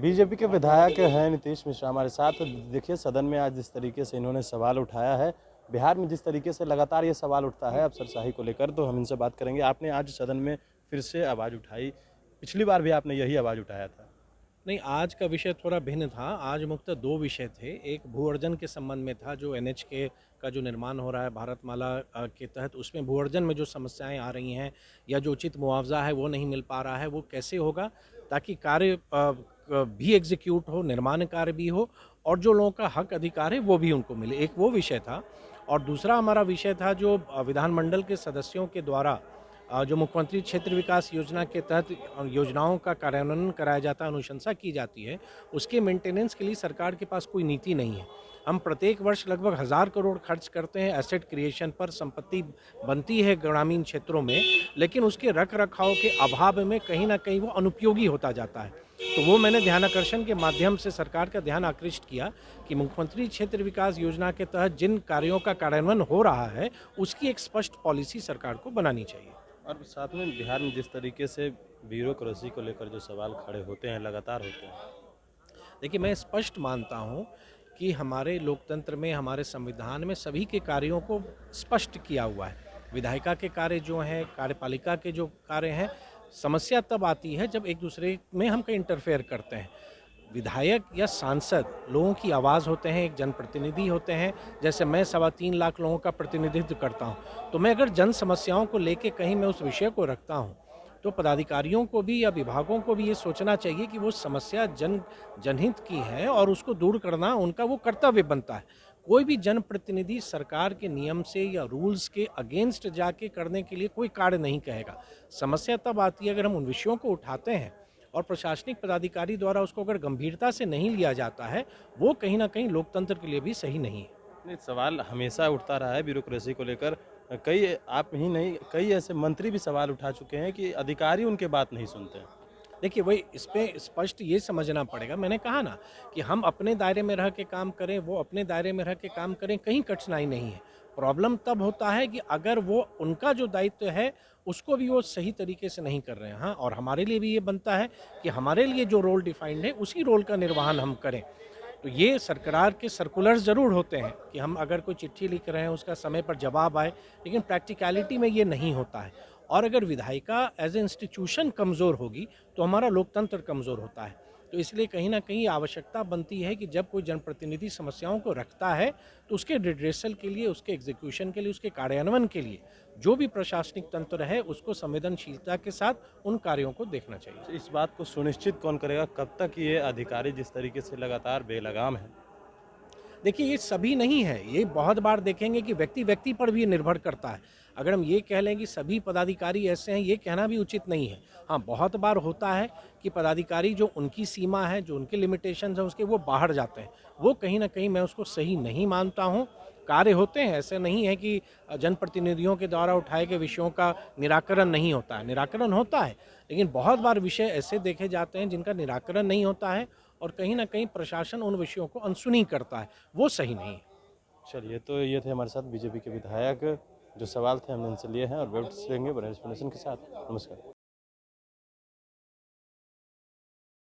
BJP के विधायक हैं नीतीश मिश्रा हमारे साथ। देखिए सदन में आज जिस तरीके से इन्होंने सवाल उठाया है, बिहार में जिस तरीके से लगातार ये सवाल उठता है अफसरशाही को लेकर, तो हम इनसे बात करेंगे। आपने आज सदन में फिर से आवाज़ उठाई, पिछली बार भी आपने यही आवाज़ उठाया था। नहीं, आज का विषय थोड़ा भिन्न था। आज मुख्यतः दो विषय थे। एक भू-अर्जन के संबंध में था, जो एनएच का जो निर्माण हो रहा है भारतमाला के तहत, उसमें भू-अर्जन में जो समस्याएं आ रही हैं या जो उचित मुआवजा है वो नहीं मिल पा रहा है, वो कैसे होगा ताकि कार्य भी एग्जीक्यूट हो, निर्माण कार्य भी हो और जो लोगों का हक अधिकार है वो भी उनको मिले। एक वो विषय था और दूसरा हमारा विषय था जो विधानमंडल के सदस्यों के द्वारा जो मुख्यमंत्री क्षेत्र विकास योजना के तहत योजनाओं का कार्यान्वयन कराया जाता है, अनुशंसा की जाती है, उसके मेंटेनेंस के लिए सरकार के पास कोई नीति नहीं है। हम प्रत्येक वर्ष लगभग 1000 करोड़ खर्च करते हैं एसेट क्रिएशन पर, संपत्ति बनती है ग्रामीण क्षेत्रों में, लेकिन उसके रख रखाव के अभाव में कहीं ना कहीं वो अनुपयोगी होता जाता है। तो वो मैंने ध्यानाकर्षण के माध्यम से सरकार का ध्यान आकृष्ट किया कि मुख्यमंत्री क्षेत्र विकास योजना के तहत जिन कार्यों का कार्यान्वयन हो रहा है, उसकी एक स्पष्ट पॉलिसी सरकार को बनानी चाहिए। और साथ में बिहार में जिस तरीके से ब्यूरोक्रेसी को लेकर जो सवाल खड़े होते हैं, लगातार होते हैं। देखिए, मैं स्पष्ट मानता हूँ कि हमारे लोकतंत्र में, हमारे संविधान में सभी के कार्यों को स्पष्ट किया हुआ है। विधायिका के कार्य जो हैं, कार्यपालिका के जो कार्य हैं, समस्या तब आती है जब एक दूसरे में हम कहीं इंटरफेयर करते हैं। विधायक या सांसद लोगों की आवाज़ होते हैं, एक जनप्रतिनिधि होते हैं। जैसे मैं 3.25 लाख लोगों का प्रतिनिधित्व करता हूँ, तो मैं अगर जन समस्याओं को लेके कहीं मैं उस विषय को रखता हूँ, तो पदाधिकारियों को भी या विभागों को भी ये सोचना चाहिए कि वो समस्या जनहित की है और उसको दूर करना उनका वो कर्तव्य बनता है। कोई भी जनप्रतिनिधि सरकार के नियम से या रूल्स के अगेंस्ट जाके करने के लिए कोई कार्य नहीं कहेगा। समस्या तब आती है अगर हम उन विषयों को उठाते हैं और प्रशासनिक पदाधिकारी द्वारा उसको अगर गंभीरता से नहीं लिया जाता है, वो कहीं ना कहीं लोकतंत्र के लिए भी सही नहीं है। नहीं, सवाल हमेशा उठता रहा है ब्यूरोक्रेसी को लेकर। कई आप ही नहीं, कई ऐसे मंत्री भी सवाल उठा चुके हैं कि अधिकारी उनके बात नहीं सुनते हैं। देखिए, वही इस पे स्पष्ट ये समझना पड़ेगा। मैंने कहा ना कि हम अपने दायरे में रह के काम करें, वो अपने दायरे में रह के काम करें, कहीं कठिनाई नहीं है। प्रॉब्लम तब होता है कि अगर वो उनका जो दायित्व है उसको भी वो सही तरीके से नहीं कर रहे हैं। हाँ, और हमारे लिए भी ये बनता है कि हमारे लिए जो रोल डिफाइंड है उसी रोल का निर्वहन हम करें। तो ये सरकार के सर्कुलर्स ज़रूर होते हैं कि हम अगर कोई चिट्ठी लिख रहे हैं उसका समय पर जवाब आए, लेकिन प्रैक्टिकलिटी में ये नहीं होता है। और अगर विधायिका एज ए इंस्टीट्यूशन कमज़ोर होगी तो हमारा लोकतंत्र कमज़ोर होता है। तो इसलिए कहीं ना कहीं आवश्यकता बनती है कि जब कोई जनप्रतिनिधि समस्याओं को रखता है तो उसके रिड्रेसल के लिए, उसके एग्जीक्यूशन के लिए, उसके कार्यान्वयन के लिए जो भी प्रशासनिक तंत्र है उसको संवेदनशीलता के साथ उन कार्यों को देखना चाहिए। इस बात को सुनिश्चित कौन करेगा, कब तक ये अधिकारी जिस तरीके से लगातार बेलगाम है? देखिए, ये सभी नहीं है, ये बहुत बार देखेंगे कि व्यक्ति व्यक्ति पर भी निर्भर करता है। अगर हम ये कह लें कि सभी पदाधिकारी ऐसे हैं, ये कहना भी उचित नहीं है। हाँ, बहुत बार होता है कि पदाधिकारी जो उनकी सीमा है, जो उनके लिमिटेशंस हैं उसके, वो बाहर जाते हैं। वो कहीं न कहीं मैं उसको सही नहीं मानता हूँ। कार्य होते हैं, ऐसे नहीं है कि जनप्रतिनिधियों के द्वारा उठाए गए विषयों का निराकरण नहीं होता है, निराकरण होता है। लेकिन बहुत बार विषय ऐसे देखे जाते हैं जिनका निराकरण नहीं होता है और कहीं न कहीं प्रशासन उन विषयों को अनसुनी करता है, वो सही नहीं है। चलिए, तो ये थे हमारे साथ बीजेपी के विधायक। जो सवाल थे हमने इनसे लिए हैं और वेब लेंगे बने के साथ। नमस्कार।